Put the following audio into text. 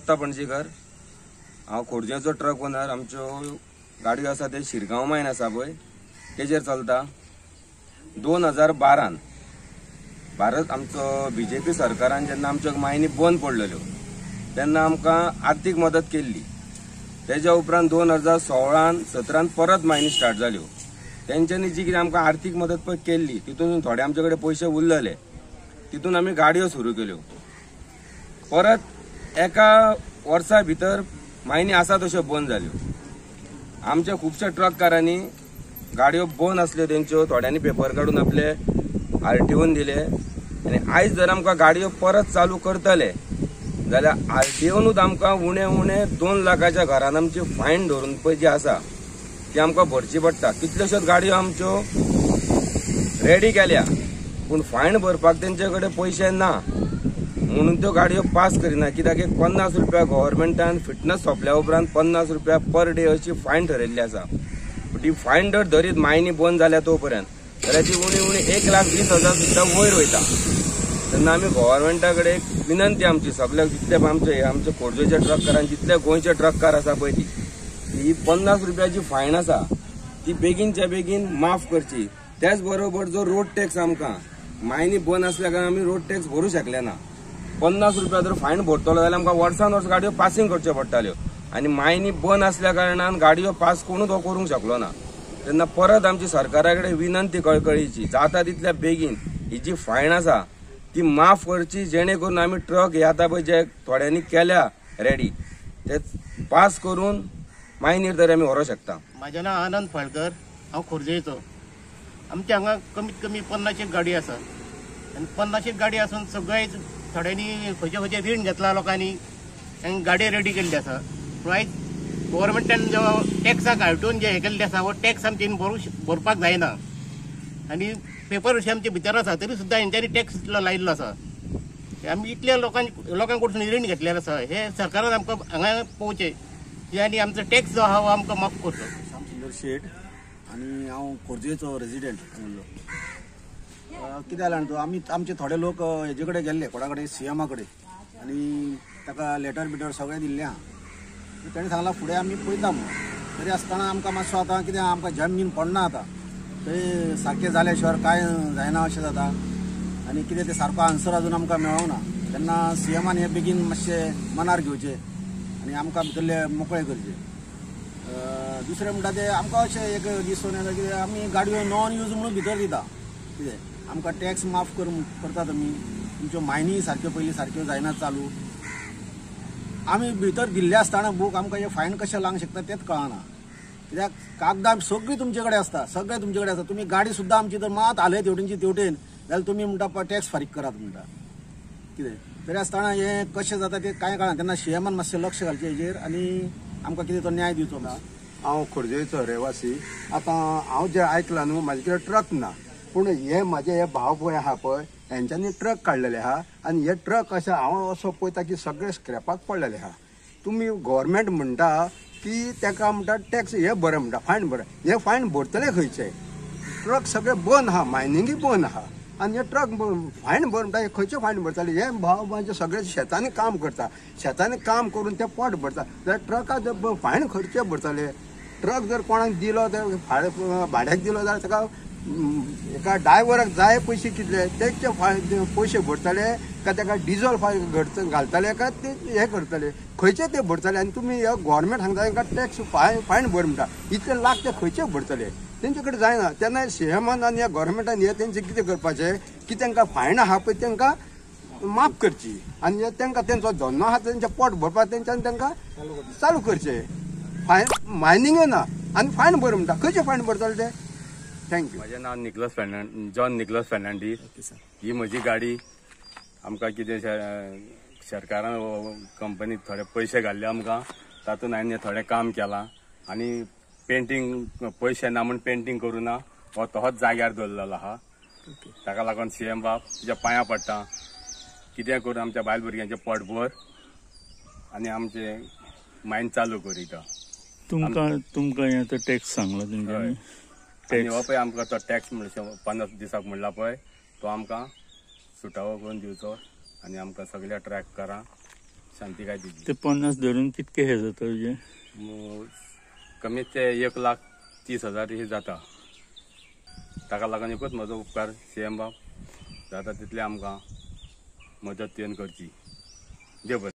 दत्ता पणजीकर। हांव खोर्जेचो truck owner. आमच्यो गाडयो आसा ते शिरगांव मायन आसा पळय तेजेर चलता। 2012 भारत आमचो बीजेपी सरकारान जेन्ना आमच्यो मायनी बंद पडलेल्यो तेन्ना आमकां आर्थीक मदत केल्ली। तेज्या उपरांत 2016-17 परत मायनी स्टार्ट जाल्यो। तेंच्यांनी जी कितें आमकां आर्थीक मदत पळय केल्ली तितून थोडे आमचे कडेन पयशे उरलेले, तितून आमी गाडयो सुरू केल्यो। परत एका वर्सा भितर मायनी आसा तश्यो बंद जाल्यो। आमच्या खुबश्या ट्रककारांनी गाडयो बंद आसल्यो तेंच्यो थोड्यांनी पेपर काडून आपले आरटीओन दिले आनी आयज जर आमकां गाडयो परत चालू करतले जाल्यार आरटीओनूच आमकां उणे 2 लाखाच्या घरान आमची फायन धरून पळय जी आसा ती आमकां भरची पडटा। कितल्योश्योच गाडयो आमच्यो रेडी केल्या पूण फायन भरपाक तेंचे कडेन पयशे ना म्हणून त्यो गाडयो पास करिना। कित्याक 50 रुपया गव्हर्मेंटान फिटनेस सोंपल्या उपरांत 50 रुपया पर डे अशी फायन ठरयल्ली आसा। ती फायन जर धरीत मायनी बंद जाल्या तो पर्यंत जाल्यार ती उणी 1,20,000 सुद्दां वयर वयता। तेन्ना आमी गव्हर्मेंटा कडेन विनंती आमची सगळ्या जितले आमचे खोर्जेच्या ट्रककारांची जितले गोंयचे ट्रककार आसा पळय ती 50 रुपयाची फायन आसा ती बेगीनच्या बेगीन माफ करची। त्याच बरोबर जो रोड टॅक्स आमकां मायनी बंद आसल्या कारणान आमी रोड टॅक्स भरूंक शकले ना। 50 रुपया जर फायन भरतलो जाल्यार आमकां वर्सान वर्स गाडयो पासिंग करच्यो पडटाल्यो आनी मायनी बंद आसल्या कारणान गाडयो पास कोणूच हो करूंक शकलो ना। तेन्ना परत आमची सरकारा कडेन विनंती कळकळीची जाता तितल्या बेगीन ही जी फायन आसा ती माफ करची, जेणे करून आमी ट्रक हे आतां पळय जे थोड्यांनी केल्या रेडी ते पास करून मायनीर तरी आमी व्हरोंक शकता। म्हाजें नांव आनंद फाळकर, हांव खोर्जेचो। आमच्या हांगा कमीत कमी 50 गाडी आसा आनी 50 गाडी आसून सगळे थोड्यांनी खंयचे रीण घेतला लोकांनी आनी गाडी रेडी केल्ली आसा। पूण आयज गव्हर्मेंटान जो टॅक्साक हाडून जे हे केल्ले आसा हो टॅक्स आमचे भरपाक जायना आनी पेपर अशें आमचे भितर आसा तरी सुद्दां हेंच्यांनी टॅक्स लायिल्लो आसा। आमी इतल्या लोकां कडसून रीण घेतलेलें आसा हे सरकारान आमकां हांगा पोवचें आनी आमचो टॅक्स जो आहा हो आमकां माफ करचो। सुंदर शेट आनी हांव खोर्जेचो रेजिडेंट म्हणलो। कितें जालें जाणा तूं आमचे थोडे लोक हेजे कडेन गेल्ले कोणा कडेन सीएमा कडेन आनी ताका लेटर बिटर सगळें दिल्लें आहा। तेणें सांगलां फुडें आमी पळयता म्हणून। तरी आसतना आमकां मातसो आतां कितें आमकां जमीन पडना आतां थंय सारकें जाल्या शिवाय कांय जायना अशें जाता आनी कितें तें सारको आन्सर अजून आमकां मेळोंक ना। तेन्ना सीएमान हें बेगीन मातशें मनार घेवचें आनी आमकां भितरले मोकळे करचे। दुसरें म्हणटा तें आमकां अशें एक दिसून येता कितें आमी गाडयो नॉन यूज म्हणून भितर दिता। कितें आमकां टॅक्स माफ करतात आमी, तुमच्यो मायनी सारक्यो पयलीं सारक्यो जायना चालू। आमी भितर दिल्ले आसतना बूक आमकां हे फायन कशें लावंक शकता तेंच कळना। कित्याक कागदां सगळीं तुमचे कडेन आसता, सगळें तुमचे कडेन आसता। तुमी गाडी सुद्दां आमची जर मात आले तेवटेनची तेवटेन जाल्यार तुमी म्हणटा टॅक्स फारीक करात म्हणटा। कितें तरी आसतना हें कशें जाता तें कांय कळना। तेन्ना सीएमान मातशें लक्ष घालचें हेजेर आनी आमकां कितें तो न्याय दिवचो ना। हांव खोर्जेचो रहिवासी। आतां हांव जें आयकलां न्हू म्हाजे कडेन ट्रक ना पूण हे म्हाजे हे भाव पळय आहा पळय हेंच्यांनी ट्रक काडलेले आहा आनी हे ट्रक अशें हांव असो पळयता की सगळे स्क्रॅपाक पडलेले आहा। तुमी गव्हर्मेंट म्हणटा की ताका म्हणटा टॅक्स हे बरें म्हणटा फायन बरें, हे फायन भरतले खंयचे? ट्रक सगळे बंद आहा, मायनिंगूय बंद आहा आनी हे ट्रक फायन भर म्हणटा हे खंयचे फायन भरताले? हे भाव म्हणजे सगळे शेतांनी काम करता, शेतांनी काम करून ते पोट भरता जाल्यार ट्रकाक फायन खंयचे भरताले? ट्रक जर कोणाक दिलो तर भाड्याक दिलो जाल्यार ताका एका ड्रायव्हराक जाय पयशे कितले तेचे पयशे भरतले काय ताका डिझल घालतले काय ते हे करतले खंयचे ते भरतले? आनी तुमी हे गव्हर्मेंट सांगता तांकां टॅक्स फायन भर म्हणटा, इतले लाख ते खंयचे भरतले? तेंचे कडेन जायना। तेन्ना सीएमान आनी ह्या गव्हर्मेंटान हे तेंचे कितें करपाचें की तांकां फायन आहा पळय तांकां माफ करची आनी तांकां तेंचो धंदो आहा तेंचें पोट भरपाक तेंच्यान तांकां चालू करचें। फायन मायनिंगूय ना आनी फायन भर म्हणटा, खंयचे फायन भरतले ते? थँक्यू। म्हजें नांव जॉन निकलस फर्नांडीस। ही म्हजी गाडी। आमकां कितें सरकारान कंपनीक थोडे पयशे घाल्ले आमकां, तातूंत हांवें थोडें काम केलां आनी पेंटींग पयशे ना म्हूण पेंटींग करूं ना हो तोच जाग्यार दवरलेलो आहा। ताका लागून सीएम बाब तुज्या पांयां पडटा, कितें करून आमच्या बायल भुरग्यांचें पोट भर आनी आमचे मायन चालू कर इटा। तुमकां हें तो टॅक्स सांगला तेंच्यांनी आनी हो पळय आमकां तो टॅक्स म्हणचे 50 दिसाक म्हणला पळय तो आमकां सुटावो करून दिवचो आनी आमकां सगळ्या ट्रॅककारांक शांती काय दिली ते 50 धरून कितके हे जाता तुझे? कमीत ते 1,30,000 हे जाता. ताका लागून एकूच म्हजो उपकार CM बाब जाता तितले आमकां मदत येवन करची. देव बरें.